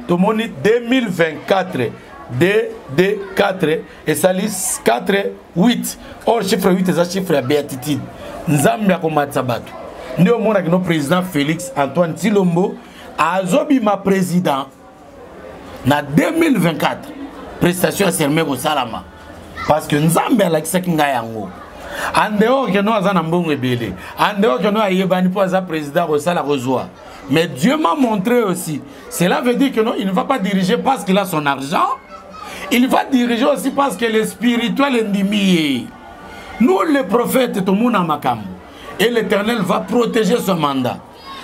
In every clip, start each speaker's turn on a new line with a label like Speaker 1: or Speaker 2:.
Speaker 1: Tout le monde 2024 DD4 et ça liste 4 8. Or chiffre 8 c'est un chiffre à béatitude. Nzambe akomatsa bato. Ndio mona que notre président Félix Antoine Tshilombo azobi ma président na 2024 prestation à sermer au salama parce que Nzambe alakisa kinga yango. En dehors que nous avons mbongo ebele, en dehors que nous ayebani pour za président au sala rezoa. Mais Dieu m'a montré aussi. Cela veut dire que non, il ne va pas diriger parce qu'il a son argent. Il va diriger aussi parce que le spirituel est ndimié. Nous les prophètes tout le monde en makam. Et l'Éternel va protéger son mandat.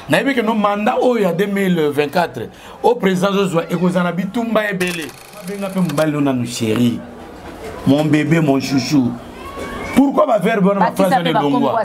Speaker 1: N'a que nos mandats il y a 2024 au président Joshua et que ça bitumba ebele. Benga pe mbali na nous chéri. Mon bébé, mon chouchou. Pourquoi va faire bonne phrase de longwa?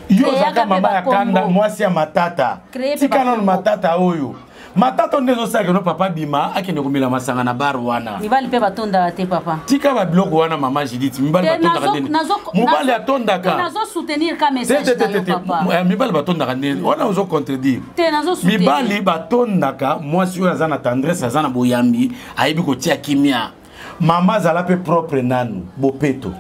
Speaker 1: Yo zaka mama ya kanda mwasi ya matata. Tika non matata oyo. Matata ndezo saka no papa bima akende komila masanga na bar wana.
Speaker 2: Mibali pe batonda te papa.
Speaker 1: Tika ba bloko wana mama Judith. Mibali batonda kandeni. Mibali atonda ka.
Speaker 2: Nazo soutenir ka message na papa.
Speaker 1: Mibali batonda kandeni. Wana ozo contredire.
Speaker 2: Te nazo soutenir.
Speaker 1: Mibali batonda ka mwasi oyo azana tendresse azana boyambi ayibi ko tia kimia. Mama zala pe propre nanu bopeto.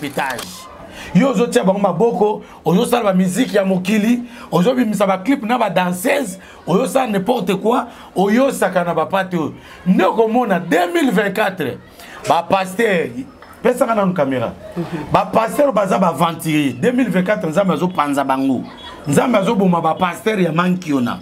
Speaker 1: Pétage. Yo zo tia bango maboko, ozo sala ba musique ya mokili, ozo bimisa ba clip na ba danseuse, ozo sala n'importe quoi, oyo saka na ba pate. Ndeko mona 2024 ba pasteur pesa kana na caméra. Ba pasteur baza ba venturier 2024 nzambe zo panza bango. Nzambe zo boma ba pasteur ya mankiona.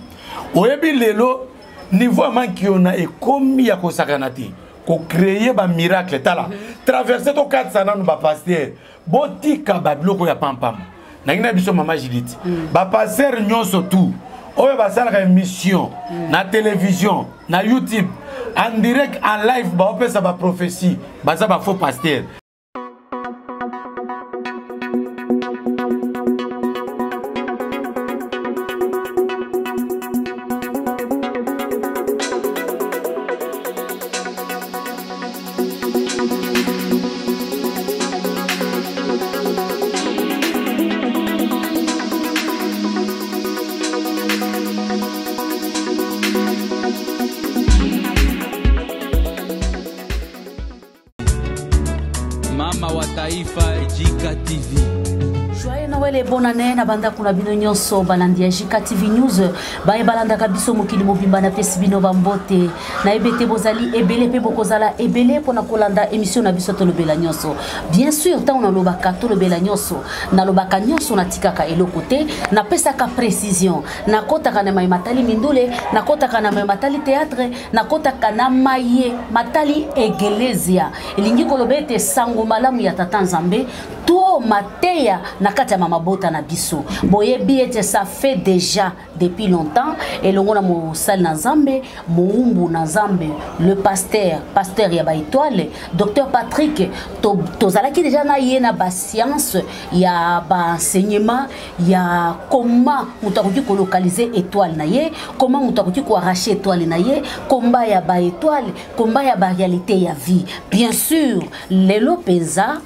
Speaker 1: Oyebi lelo niveau ya mankiona e komi ya kosakana te. Ko créer ba miracle tala traverser to 400 ans ba pasteur botika ba bloko ya pampam nangina biso mama Judith ba pasteur nyonso tout oyo ba sala émission na télévision na YouTube en direct en live ba opesa ba prophétie ba za ba faux pasteur.
Speaker 2: Bonne année na banda kuna bino nyonso balandi ya Jika TV News baye balanda kabiso mokili mobimba na pesi bino bambote na ebete bozali ebele pe bokozala ebele pona kolanda émission na biso tolobela nyonso bien sûr ta on lobaka tolobela nyonso na lobaka nyonso na tikaka eloko te na pesaka précision na kotaka na matali mindule na kotaka na matali théâtre na kotaka na maye matali eglezia elingi kolobete sango malamu ya tata Nzambe to mateya na kati ya mama bota na biso boyebi ete ça fait déjà depuis longtemps et longo na mosali na Nzambe moumbu na Nzambe le pasteur ya ba étoile docteur Patrick tozalaki déjà na ye na ba science ya ba enseignement ya comment mutakoki ko localiser étoile na ye comment mutakoki ko arracher étoile na ye combat ya ba étoile combat ya ba réalité ya vie bien sûr lelo penza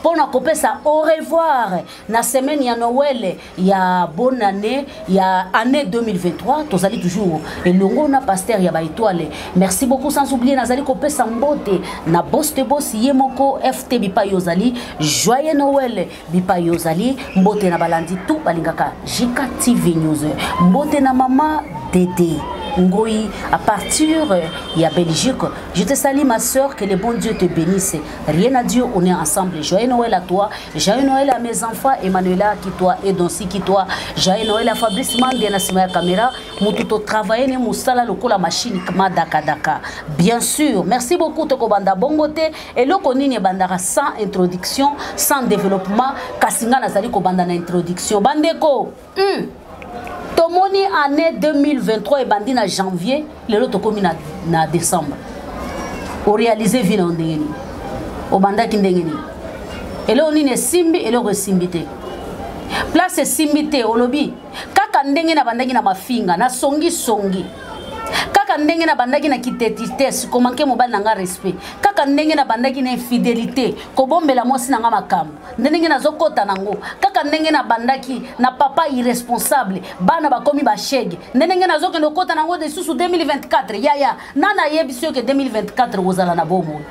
Speaker 2: pona kopesa au revoir na semaine ya Noël ya bonne année ya année 2023 tozali toujours et longo na pasteur ya ba étoile merci beaucoup sans oublier nazali kopesa mbote na boss te boss yemoko FT bipa yozali joyeux Noël bipa yozali mbote na balandi tout balingaka Jika TV News mbote na mama Dédé Ngoyi à partir ya Belgique. Je te salue ma soeur, que le bon Dieu te bénisse. Rien à Dieu, on est ensemble. Joyeux Noël à toi, joyeux Noël à mes enfants, Emmanuela qui toi et Donsi qui toi, joyeux Noël à Fabrice Mandé na sima caméra, mututo travailler ne musala loko la machine kama daka. Bien sûr, merci beaucoup toko banda bongote et loko nini bandara sans introduction, sans développement, kasinga nazali ko banda na introduction. Bandeko. Tomoni année 2023 et bandi na janvier, le lot komi na décembre. O réaliser vie na ndengeni. O banda ki ndengeni. Et là on est simbi et là resimbité. Place simbité olobi. Kaka ndenge na bandaki na mafinga na songi. kaka ndenge na bandaki na kitetites ko manke mobali na nga respect kaka ndenge na bandaki na infidélité ko bombela mosi na nga makambo ndenge na zokota nango kaka ndenge na bandaki na papa irresponsable bana bakomi ba shege ndenge na zokendo kota nango de susu 2024 ya nana yebisio ke 2024 wozala na bomo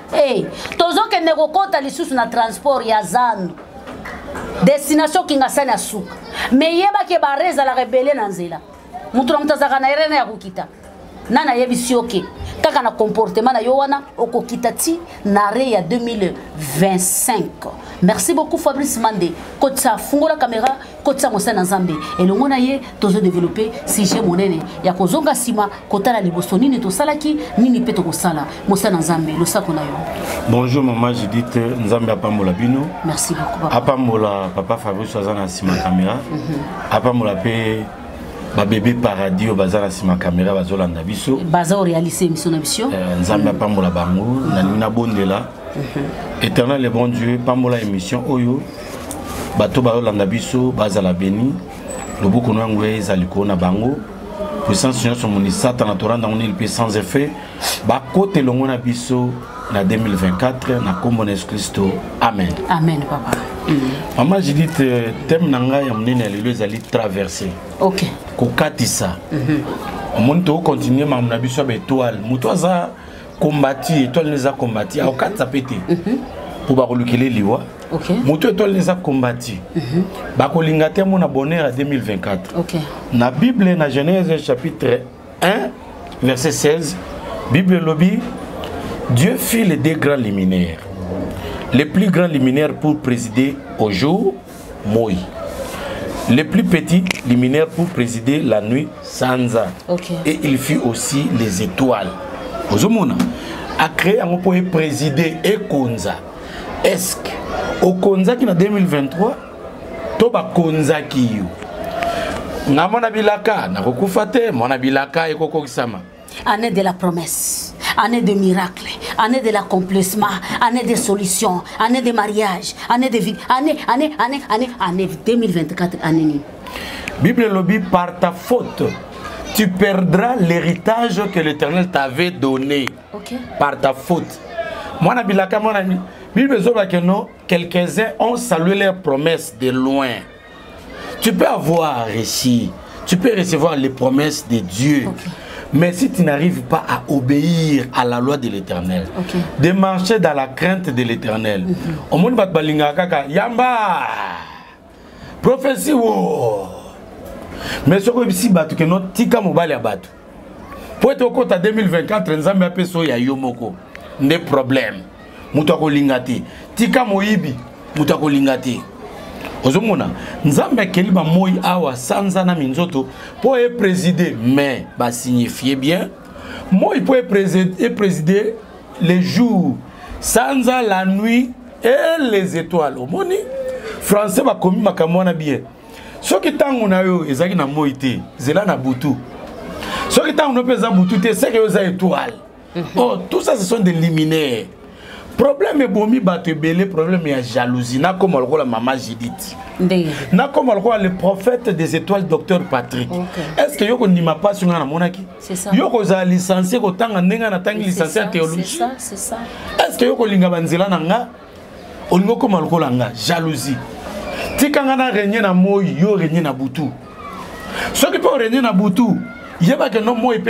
Speaker 2: tozokende kokota lisusu na transport ya zanu destination kingasani ya suka me yeba ke bareza la rebelle na nzela mutu na mutazaka na irene ya kukita nana yebisi oke kaka na comportement na yo wana okokita ti na re ya 2025. Merci beaucoup Fabrice Mande kotsa fungola caméra kotsa mosana nzambe elongo na ye tozo développer sujet monene ya kozonga sima kotala liboso nini tosalaki nini pe tokosala mosana nzambe losako na yo.
Speaker 1: Bonjour maman Judith nzambe apambola bino.
Speaker 2: Merci beaucoup papa.
Speaker 1: Apambola papa Fabrice azana sima caméra apambola pe ba bébé paradis au bazar sima caméra bazolanda biso
Speaker 2: baza réaliser mission na biso
Speaker 1: nzambe apambola bango na nina bondela éternel le bon Dieu pambola émission oyo bato bazolanda biso bazala béni loboko nango ezali ko na bango puissance Seigneur son moni Satan toranda on il peut sans effet ba côté longo na biso na 2024 na kombo Yesu Kristo amen.
Speaker 2: Amen papa.
Speaker 1: Maman Judith thème nanga ya mnene lelo ezali traverser.
Speaker 2: OK.
Speaker 1: Kokatisa. On to continuer ma na biso ba étoile. Muto aza combattre étoile les a combattre au katsa pété. Pour ba kolukele liwa.
Speaker 2: OK.
Speaker 1: Muto étoile les a combattre. Ba kolinga te mon bonheur à 2024.
Speaker 2: OK.
Speaker 1: Na Bible na Genèse chapitre 1 verset 16 Bible lobby Dieu fit les deux grands luminaires. Les plus grands luminaires pour présider au jour, Moïse. Les plus petits luminaires pour présider la nuit, Sanza.
Speaker 2: Okay.
Speaker 1: Et il fit aussi les étoiles. Ozomona a créé un point présider et Konza. Est-ce que au Konza qui en 2023, Toba Konza qui you? Namona bilaka, na kokufate, mona bilaka et kokokisama.
Speaker 2: Année de la promesse, année de miracle, année de l'accomplissement, année de solutions, année de mariage, année de vie, année 2024, année.
Speaker 1: Bible lobby par ta faute, tu perdras l'héritage que l'Éternel t'avait donné.
Speaker 2: Okay.
Speaker 1: Par ta faute. Moi, nabilaka mon ami. Bible zoba que non, quelques-uns ont salué leurs promesses de loin. Tu peux avoir réussi, tu peux recevoir les promesses de Dieu. Okay. Mais si tu n'arrives pas à obéir à la loi de l'Éternel, okay, de marcher dans la crainte de l'Éternel, au monde bat balinga kaka yamba prophétie wo. Mais ce que si batu que non tika mobile ya batu. Pour être au côté 2024 nzambe apeso ya yomoko ne problème. Mutu akolingati tika moyibi mutu akolingati. Ozomona nzambe keliba moi awa sanza na minzoto pour être présider mais ba signifier bien moi pour être présider les jours sanza la nuit et les étoiles omoni français ba komi makamwana bien soki tango na yo ezaki na moi te zela na butu soki tango no pesa butu te c'est que yo za étoile. Oh tout ça ce sont des luminaires. Problème est bomi batebele, problème est jalousie. Na comme la maman Judith. Na comme le prophète des étoiles, docteur Patrick. Okay. Est-ce que yoko nima pas sur na monaki? C'est ça. Yoko za licencié ko tanga ndenga na tangi licencié en théologie.
Speaker 2: C'est ça.
Speaker 1: Est-ce que yoko linga banzela nanga? Olingo comme la nga jalousie. Tikanga na régner na moyi, yo régner na butu. Ce qui peut régner na butu. Il y a que non moi et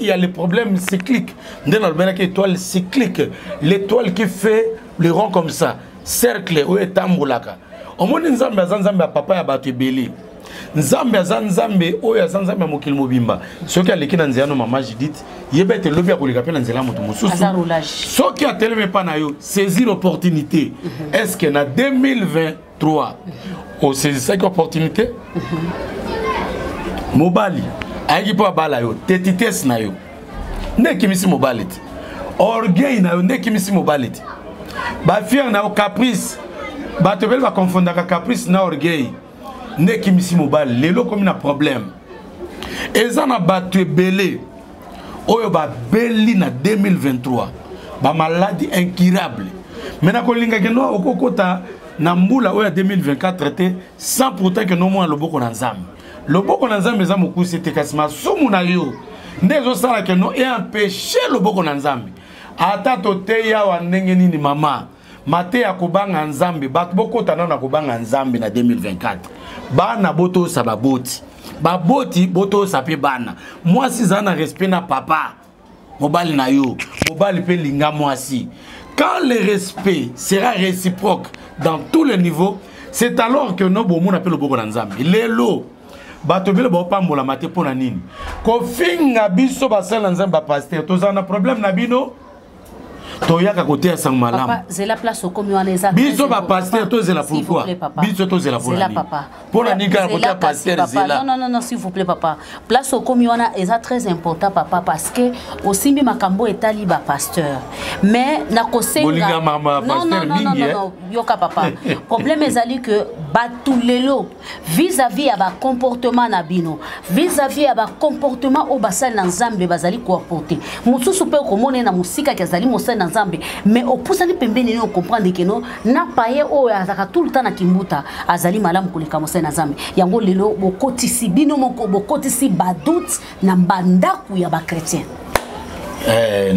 Speaker 1: il y a les problèmes cycliques. Dans l'étoile cyclique, l'étoile qui fait le rond comme ça, cercle ou tamboulaka. Au moins nzambe zanzambe papa ya batu belé. Nzambe zanzambe o ya zanzambe mokil mobimba. Ce qui a l'équipe nzéano maman Judith, yebete lobi akolika pe nzela moto mususu. Ce qui a tellement pas na yo, saisir l'opportunité. Est-ce que na 2023 on saisit cette opportunité? Mobali ayi po bala yo tetites na yo ne kimisi mobality orgueil na yo ne kimisi mobality ba fier na yo caprice ba te bel ba confondre ka caprice na orgueil ne kimisi mobal lelo comme na problème ezana batwe belé oyo ba beli na 2023 ba maladie incurable mena ko linga ke no okokota na mbula oyo 2024 te sans pourtant que no mo loboko na nzambe. Le bon qu'on a mis à mon cou, c'était quasiment soumuna yo. ndezo sala que non et empêcher le boko na nzambe ata tote ya wa ndenge nini mama mate ya kobanga nzambe bato bokota na kobanga nzambe na 2024 bana boto sa baboti baboti boto sa pe bana moi si za na respect na papa mobali na yo mobali pe linga moi si quand le respect sera réciproque dans tous les niveaux c'est alors que no bomo na pe le boko na nzambe lelo bato bile bo pambola mate pona nini ko finga biso ba sala nzambe ba pasteur tozana problème na bino toyaka côté sang malam
Speaker 2: papa c'est la place au commun les actes
Speaker 1: biso ba pasteur to zela pourquoi biso to zela pour la
Speaker 2: papa
Speaker 1: pour la nika côté pasteur zela
Speaker 2: non s'il vous plaît papa place au commun est très important papa parce que aussi mi makambo etali ba pasteur mais na kosenga non yoka papa problème ezali que batulelo vis-à-vis à ba comportement na bino vis-à-vis à ba comportement au basal na nzambe bazali ko apporter mususu pe ko mona na musika kazali mosala nzambe mais opusani pembeni ne comprendre que non na paye o azaka tout le temps na kimbuta azali malamu koleka mosala nzambe yango lelo bokotisi bino moko bokotisi badoute na bandaku ya ba chrétien
Speaker 1: c'est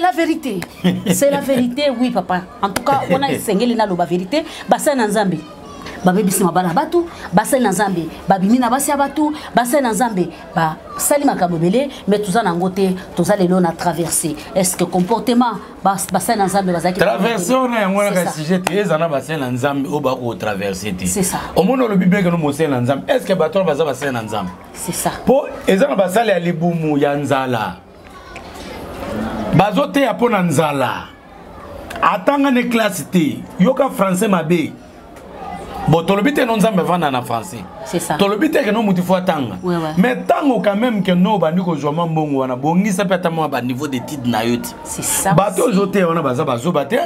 Speaker 2: la vérité. C'est la vérité, oui, papa. En tout cas, on a essayé la vérité. Bassin Nzambe. Babebisi mabala batu, bassin Nzambe. Babimina basia batu, bassin Nzambe. Ba sali makabobele, mais tout ça n'angote, tout ça les lots a traversé. Est-ce que comportement bassin Nzambe bazaki
Speaker 1: traverser on a un sujet très ana bassin Nzambe au bas au traverser.
Speaker 2: C'est ça.
Speaker 1: Au monde le bible que nous mosé Nzambe. Est-ce que bateau baza bassin Nzambe?
Speaker 2: C'est ça.
Speaker 1: Po ezana basali ya libumu ya nzala. Bazote ya pona nzala. Atanga ne classe T. Yoka français mabe. Bon, tolobite non nzambe vana na français.
Speaker 2: C'est ça.
Speaker 1: Tolobite que non muti fo tanga. Mais tango quand même que no bandi ko joma mbongo wana bongisa peta mo ba niveau de titre na yoti.
Speaker 2: C'est ça.
Speaker 1: Bato zote wana baza bazo bate.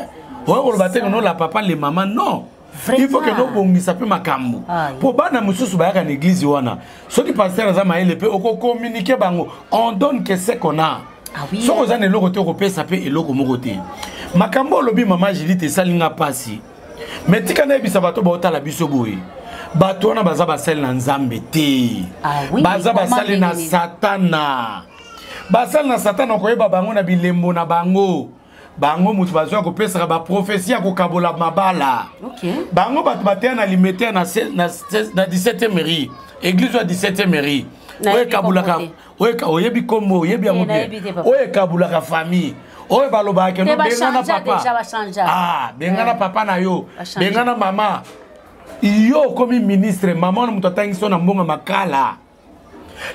Speaker 1: Ouais ko bate que non la papa les maman non. Vraiment. Il faut que no bongisa pe makambo. Pour bana mususu ba ya na église wana. Soki pasteur za maele pe oko communiquer bango. On donne que c'est qu'on a.
Speaker 2: Ah oui.
Speaker 1: So ozane loko te ko pesa pe eloko moko te. Makambo lobi mama Judith salinga pasi. Mais tika na bisa bato ba otala biso boye. Bato na baza basali na nzambe te. Baza basali na satana. Basali na satana ko yeba bango na bilembo na bango. Bango mutu bazwa ko pesa ba prophétie ko kabola mabala.
Speaker 2: OK.
Speaker 1: Bango bato batea na limiter na 17e mairie. Église wa 17e mairie. Oye kabula ka. Oyebi kombo, oyebi amobe. Oye kabula ka famille. Oye baloba ke no bengana papa. Ah, bengana papa na yo. Bengana mama. Yo comme ministre, maman na mutu tangi so na mbonga makala.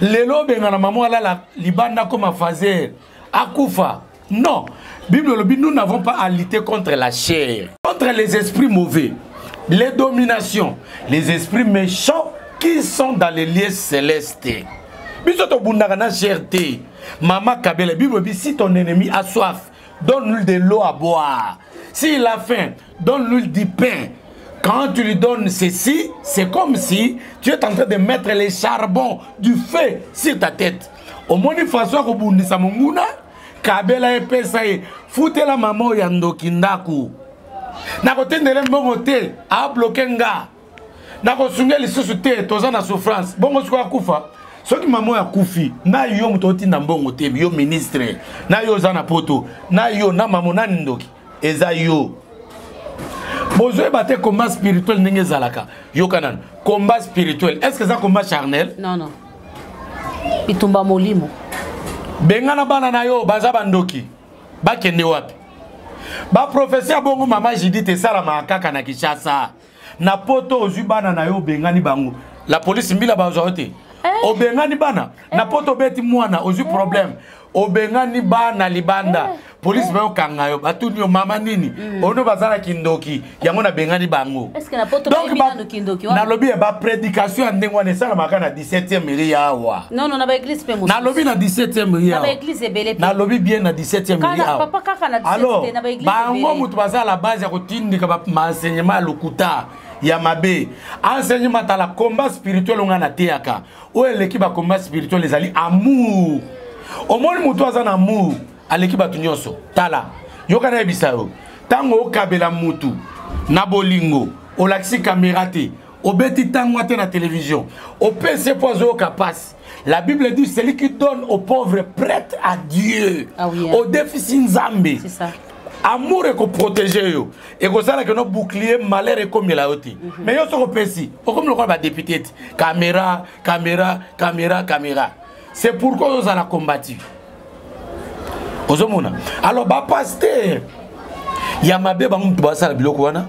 Speaker 1: Lelo bengana maman ala libanda comme fazer. Akufa. Non. Bible le nous n'avons pas à lutter contre la chair, contre les esprits mauvais, les dominations, les esprits méchants qui sont dans les lieux célestes. Bisoto bundagana cherté. Maman Kabele, Bible dit si ton ennemi a soif, donne-lui de l'eau à boire. S'il a faim, donne-lui du pain. Quand tu lui donnes ceci, c'est comme si tu es en train de mettre les charbons du feu sur ta tête. Au moins, François Kobundi Samunguna, Kabela epesaye, foutez la maman yando kindaku. Nako tendele mbongo te, a bloqué nga. Nako sunge lisusu te, toza na souffrance. Bongo siko akufa. Soki maman ya kufi, na yo mutoti na mbongo te, yo ministre, na yo zana poto, na yo na maman na ndoki, eza yo. Bozo ebate combat spirituel ndenge zalaka. Yo kanan, combat spirituel. Est-ce que ça combat charnel?
Speaker 2: Non non. Itumba molimo.
Speaker 1: Bengana bana na yo baza bandoki. Bakende wapi? Ba professeur bongo mama Judith te sala makaka na Kinshasa. Na poto ozubana na yo bengani bango. La police mbila bazote. Obengani bana na poto beti mwana ozu problème. Obengani bana libanda. Police ba okanga yo batuni yo mama nini? Ono bazala kindoki. Yango na bengani bango.
Speaker 2: Est-ce que na poto ba kindoki wa?
Speaker 1: Na lobi ba prédication ndengwa ne sala makana 17e mairie awa.
Speaker 2: Non non na ba église pe mo.
Speaker 1: Na lobi na 17e mairie awa.
Speaker 2: Na ba église ebele pe.
Speaker 1: Na lobi bien na 17e mairie awa.
Speaker 2: Papa kaka na 17e na ba église.
Speaker 1: Bango mutu bazala la base ya kotindika ba enseignement lokuta. Yamabe enseignement à la combat spirituel on a teaka ou l'équipe ba combat spirituel les alliés amour au moins mutu azana amour à l'équipe batunyoso tala yokana ebisao tango okabela mutu na bolingo o laxi caméra te o beti tango te na télévision o PC pozo kapasi La Bible dit celui qui donne aux pauvres prête à Dieu.
Speaker 2: Ah oui,
Speaker 1: au déficit Nzambe.
Speaker 2: C'est ça.
Speaker 1: Amour est protéger yo. Et comme ça que nos boucliers malheur est comme la haute. Mais yo sont pessi. Comme le roi va député. Caméra. C'est pourquoi nous allons combattre. Alors ba pasteur. Ya mabe ba muntu ba sala biloko wana.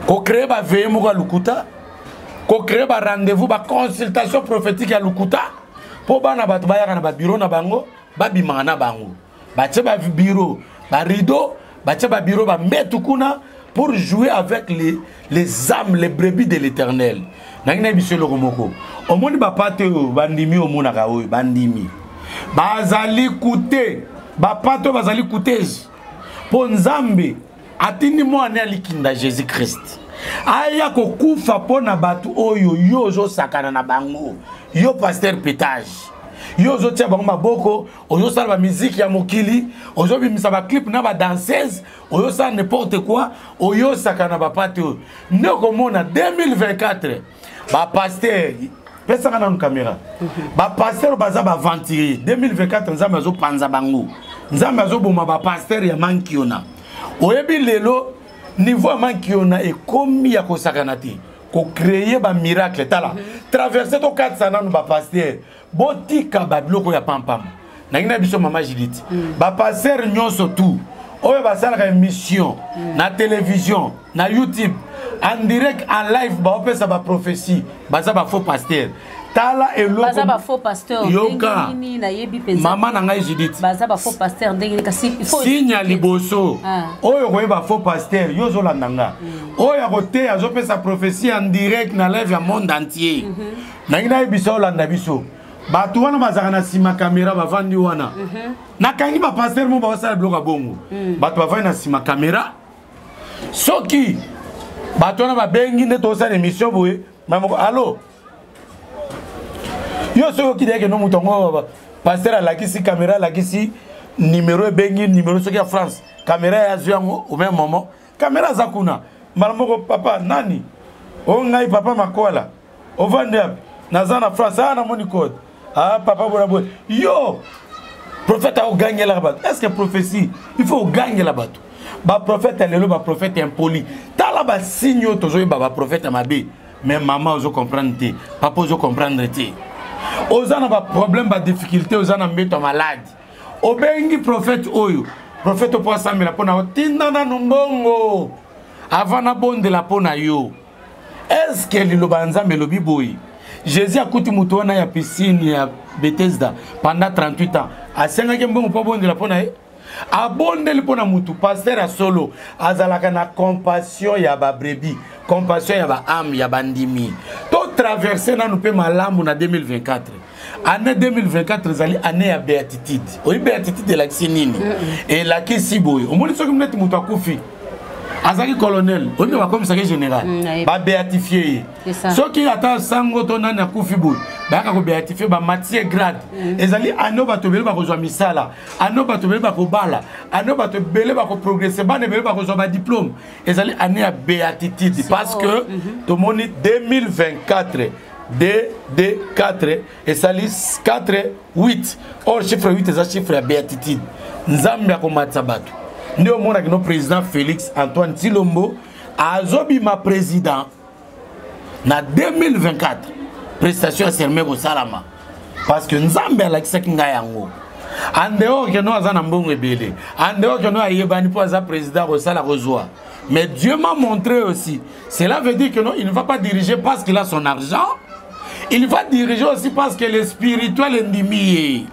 Speaker 1: Ko créer ba veille mo lukuta. Ko créer ba rendez-vous ba consultation prophétique ya lukuta. Po bana batu ba ya na ba bureau na bango, ba bimana na bango. Ba tse ba bureau, ba rideau. Ba bureau ba mettre kuna pour jouer avec les âmes, les brebis de l'Éternel. Nangina biso le romoko. Au monde ba pate bandimi au mona ka oyo bandimi. Bazali kute, ba pato bazali kutej. Pour Nzambe atini mo ane alikinda Jésus Christ. Aya ko kufa pona batu oyo yo zo sakana na bango. Yo pasteur pétage. Yo zo tia bango maboko, oyo sala ba musique ya mokili, oyo bimisa ba clip na ba danseuse, oyo sala n'importe quoi, oyo sakana ba pate. Ndeko mona 2024 ba pasteur pesa kana na caméra. Ba pasteur baza ba ventilier 2024 nzambe zo panza bango. Nzambe zo boma ba pasteur ya mankiona. Oyebi lelo niveau ya mankiona e komi ya ko sakana te. Ko créer ba miracle tala. Traverser to 400 ans ba pasteur. Botika ba biloko ya pampam. Nangina biso mama Judith. Ba pasteur nyonso tout. Oyo ba sala émission na télévision, na YouTube, en direct en live ba opesa ba prophétie, ba za ba faux pasteur. Tala eloko
Speaker 2: baza ba faux pasteur
Speaker 1: yoka
Speaker 2: ndengini na yebi penza.
Speaker 1: Mama na ngai Judith.
Speaker 2: Baza ba faux pasteur ndengini kasi il faut
Speaker 1: sinya liboso. Oyo ko ba faux pasteur yo zo landanga. Oyo ko te azo pesa prophétie en direct na live ya monde entier. Nangina biso landa biso. Batu wana bazaka na sima caméra bavandi wana. Nakangi ba pasteur mo ba sala bloka bongo. Batu bavandi na sima caméra. Soki batu wana ba bengi ne to sala émission boye. Mamoko allo. Yo soki deke no mutongo pasteur alakisi caméra alakisi numéro bengi numéro soki ya France. Caméra ya zuango au même moment. Caméra zakuna. Malamoko papa nani? O ngai papa makola. O vande nazana France ana moni code. Ah, papa Bourabou. Yo, prophète a gagné là-bas. Est-ce que prophétie, il faut gagner là-bas. Bah prophète est le prophète impoli. T'as là-bas signe toujours bah prophète à ma bé. Mais maman oso comprendre te, papa oso comprendre te. Ozana ba problème ba difficulté, ozana mbeto malade. Obengi prophète oyo. Prophète au point Samuel pona tinda na numbongo. Avant na bonde la pona yo. Est-ce que le banza melobi boy? Jésus a coûté moutouna ya piscine ya Bethesda pendant 38 ans. A senga kembongo po bonde la pona e. A bonde le pona mutu pasteur a solo azalaka na compassion ya ba brebis, compassion ya ba âme ya bandimi. To traverser na nous pe malamu na 2024. Année 2024 zali année ya béatitude. Oyi béatitude la nini. Et la kisi boy. O moni soki mneti mutu akufi. Azaki colonel, on est comme ça général. Ba béatifié. Ce qui attend sango tona na kufibu. Ba ka ko béatifié ba matière grade. Ezali ano ba to bele ba ko zo misala. Ano ba to bele ba ko bala. Ano ba to bele ba ko progresser ba ne bele ba ko zo ba diplôme. Ezali année à béatitude parce que to moni 2024 D4 et salis 4 8. Or chiffre 8 est un chiffre à béatitude. Nzambe ya ko matsabatu. Nous avons notre président Félix Antoine Tshilombo azobi ma président na 2024 prestation sermé au Salama parce que Nzambe a l'accès kinga yango en dehors que nous azana mbongo ebele en dehors que nous ayebani pour za président au Sala Rozoa mais Dieu m'a montré aussi cela veut dire que non il ne va pas diriger parce qu'il a son argent il va diriger aussi parce que le spirituel est ndimi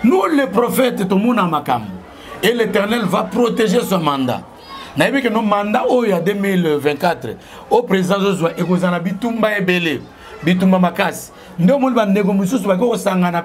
Speaker 1: nous les prophètes tout monde en makam. Et l'Éternel va protéger son mandat. Nous avons que nos mandats au 2024, au président Joshua, et qu'on a bitumba et belé, bitumba makas. Nous avons des négociations qui sont sangana,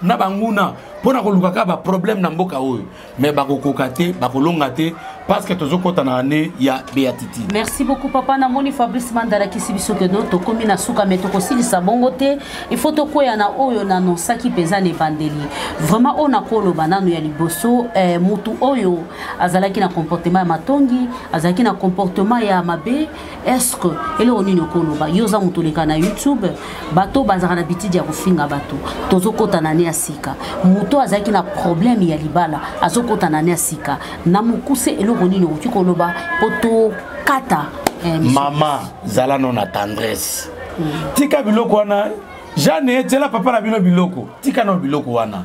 Speaker 1: na banguna, pour na kolukaka ba problème na mboka oyo. Mais ba kokokate, ba kolongate, parce que tozo kota na année ya béatitude.
Speaker 2: Merci beaucoup papa na moni Fabrice Mandala kisibiso que no to komi na suka metoko silisa bongote. Il faut to koya na oyo na non saki peza ne bandeli. Vraiment on a kolo banano ya liboso mutu oyo azalaki na comportement ya matongi, azalaki na comportement ya mabe. Est-ce que ele onini kolo ba yoza mutu leka na YouTube bato baza tozaka na bitidi ya kofinga bato tozokota na ne ya sika moto azalaki na problème ya libala azokota na ne ya sika na mokuse eloko nini okoki koloba po tokata
Speaker 1: mama zala no na tendresse tika biloko wana jane etela papa na bino biloko tika no biloko wana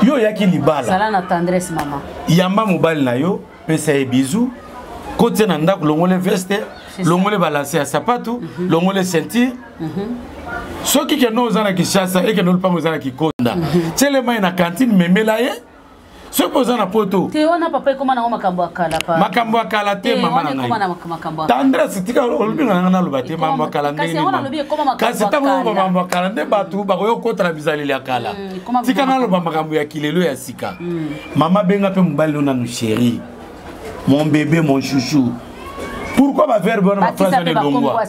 Speaker 1: yo yaki libala
Speaker 2: zala na tendresse mama
Speaker 1: yamba mobali na yo pesa ye bisou kote na ndako longole veste longole balase ya sapato longole ceinture soki ke no ozana kishasa eke no lupango ozana kikonda tele mai na cantine memela ye soki ozana poto
Speaker 2: te wana papa ekoma na makambo akala pa
Speaker 1: makambo akala te mama na ngai tendresse tika olobi na ngana loba te mama akala ndeni kasi tango mama akala nde batu bakoyo kota na bizaleli akala tika na loba makambo ya kilelo ya sika mama benga pe mobali no nanu chéri mon bébé mon chouchou pourquoi ba verbe wana ma phrase ne longwa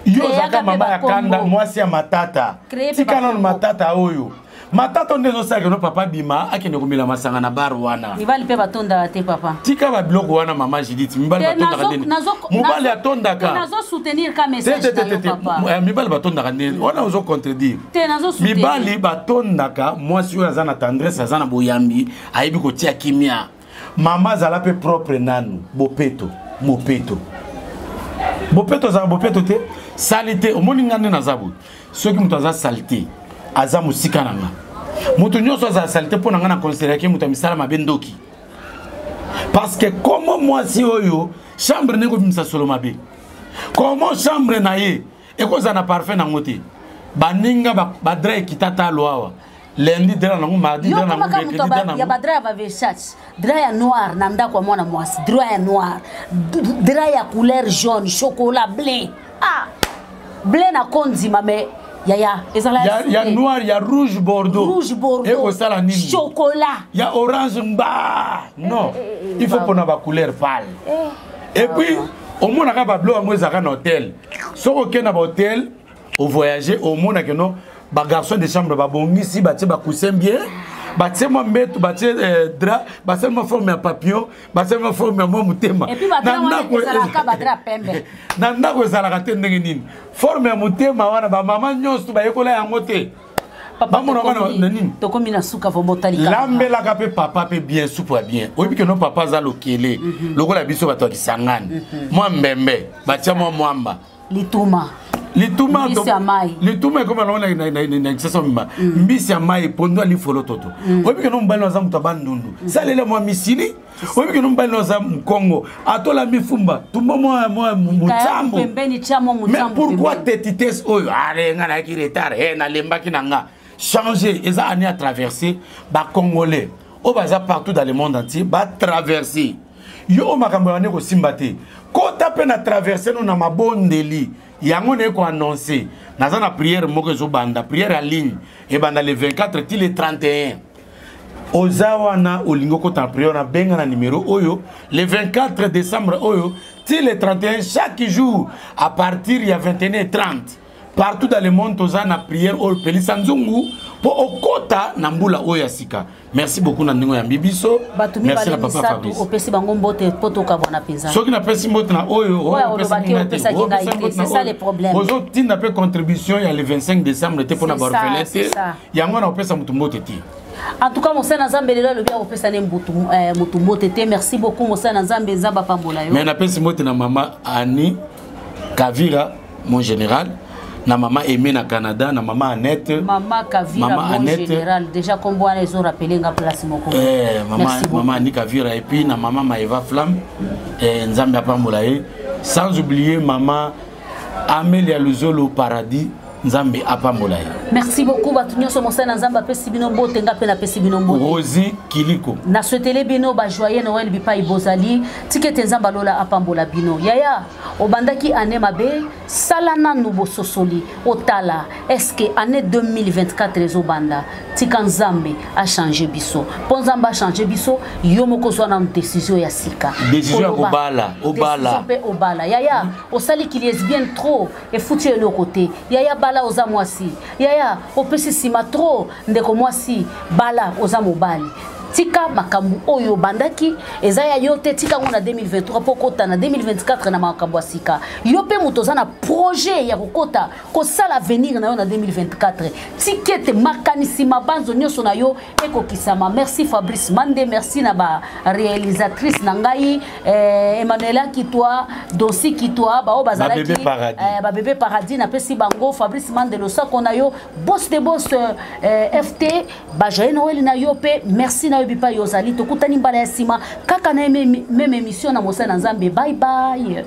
Speaker 1: yo zaka mama ya kanda mwasi ya matata tika na matata oyo matata ndezo saka no papa bima akende komela masanga na bar wana
Speaker 2: mibali pe batonda te papa
Speaker 1: tika ba bloko wana mama Judith mibali batonda kandeni mobali atonda ka
Speaker 2: nazo soutenir ka message na papa
Speaker 1: mibali batonda kandeni wana ozo contredire
Speaker 2: te nazo soutenir
Speaker 1: mibali batonda ka mwasi oyo azana tendresse azana boyambi ayibi kotia kimia mama zala pe propre nanu bopeto mopeto bopeto za bopeto te salite omoni ngande na zabu soki muto aza salite aza musika nanga muto nyonso aza salite pona ngana considérer ke muto misala mabendoki parce que comment mwasi oyo chambre neko bimisa solo mabe comment chambre na ye ekoza na parfait na ngote baninga ba dra kitata loawa lundi dra na mardi dra na mercredi dra na
Speaker 2: ya badra ba Versace dra ya noir na ndako kwa mwana mwasi dra ya noir dra ya couleur jaune chocolat bleu bleu na konzima mais
Speaker 1: ya noir ya rouge bordeaux et au salanini
Speaker 2: chocolat
Speaker 1: ya orange mba non il faut pour ba couleur pâle et puis au monde ka ba bleu ngo ezaka na hôtel soko ke na ba hôtel au voyager au monde que non ba garçon de chambre ba bongisi ba tie ba coussin bien ba tie mo mbeto ba tie drap ba seulement forme ya papillon ba seulement forme ya mo mutema
Speaker 2: et puis ba drap ezalaka ba drap pembe
Speaker 1: na ndako ezalaka te ndenge nini forme ya mutema wana ba mama nyonso ba yekola yango te papa mona wana nini
Speaker 2: to komi na suka vo motalika
Speaker 1: lambela ka pe papa pe bien soupe bien oyebi ke no papa za lokele lokola biso bato kisangani moi mbembe ba tia mo mwamba lituma comme na sasa mba mbisi ya mai pondo ali folo toto oyebi ke no mbali na za muto bandundu salela mo misili oyebi ke no mbali na za mkongo atola mifumba tumbo mo mutambo
Speaker 2: pembeni chamo mutambo
Speaker 1: mais pourquoi tetites oyo are ngana ki retard na lembaki nanga changer eza année à traverser ba congolais o baza partout dans le monde entier ba traverser yo makambo ya ne ko simbate ko tape na traverser no na mabondeli yango ne ko annoncer naza na prière moko zo banda prière en ligne et banda le 24 til le 31 ozawana olingo ko ta prière na benga na numéro oyo le 24 décembre oyo til le 31 chaque jour à partir ya 21h30 partout dans le monde tozana prière au pelisa nzungu po okota na mbula oya sika. Merci beaucoup na ndingo ya bibiso. Merci na papa Fabrice.
Speaker 2: Opesi bango mbote poto ka bona peza.
Speaker 1: Soki na pesi mbote na oyo
Speaker 2: opesa c'est ça le problème.
Speaker 1: Ozo tinda pe contribution ya le 25 décembre te pona barfelete. Yango na opesa mutu mbote ti.
Speaker 2: En tout cas Monsana Nzambe lelo lobi opesa ne mutu mbote te. Merci beaucoup Monsana Nzambe Nzamba pambola yo.
Speaker 1: Mais na pesi mbote na mama Annie Kavira mon général. Na maman Aimé na Canada, na maman Annette.
Speaker 2: Maman Kavira, maman Annette. Général. Déjà, comme on les a rappelé, on a placé mon compte.
Speaker 1: Maman Annie Kavira et puis na maman Maëva Flamme, Nzambe Apamboulaye. Sans oublier maman Amélia Luzolo Paradis, Nzambe Apamboulaye.
Speaker 2: Merci beaucoup, Batunyo Somosana Nzamba Pesibino Bote, Ngapena Pesibino Bote.
Speaker 1: Rosie Kiliko.
Speaker 2: Na souhaité bino ba joyeux Noël bipa ibozali, ticket Nzamba Lola Apambola bino. Yaya, obandaki année mabe, salana nouveau sosoli, otala. Est-ce que année 2024 les obanda, tika Nzambe a changé biso. Ponzamba a changé biso, yomoko so na décision ya sika.
Speaker 1: Décision obala, obala.
Speaker 2: Obala. Yaya, osali qui est bien trop et foutu de côté. Yaya bala oza mwasi. Yaya, opesi sima trop ndeko mwasi bala oza mobali. tika makambu oyo bandaki ezaya yote tika ngona 2023 pokota na 2024 na makambu asika yope mutoza na projet ya kokota ko sala avenir na yo na 2024 tikete makanisi mabanzo nyoso na yo ekokisama. Merci Fabrice Mande, merci na ba réalisatrice na ngai Emmanuela Kitwa, Dosi Kitwa, ba o bazalaki ba bébé paradis na pesi bango Fabrice Mande lo sakona yo boss de boss FT ba joyeux Noël na yo pe merci na yo bipa yo zali tokutani mbala ya sima kaka na même émission na Mosala Nzambe. Bye bye.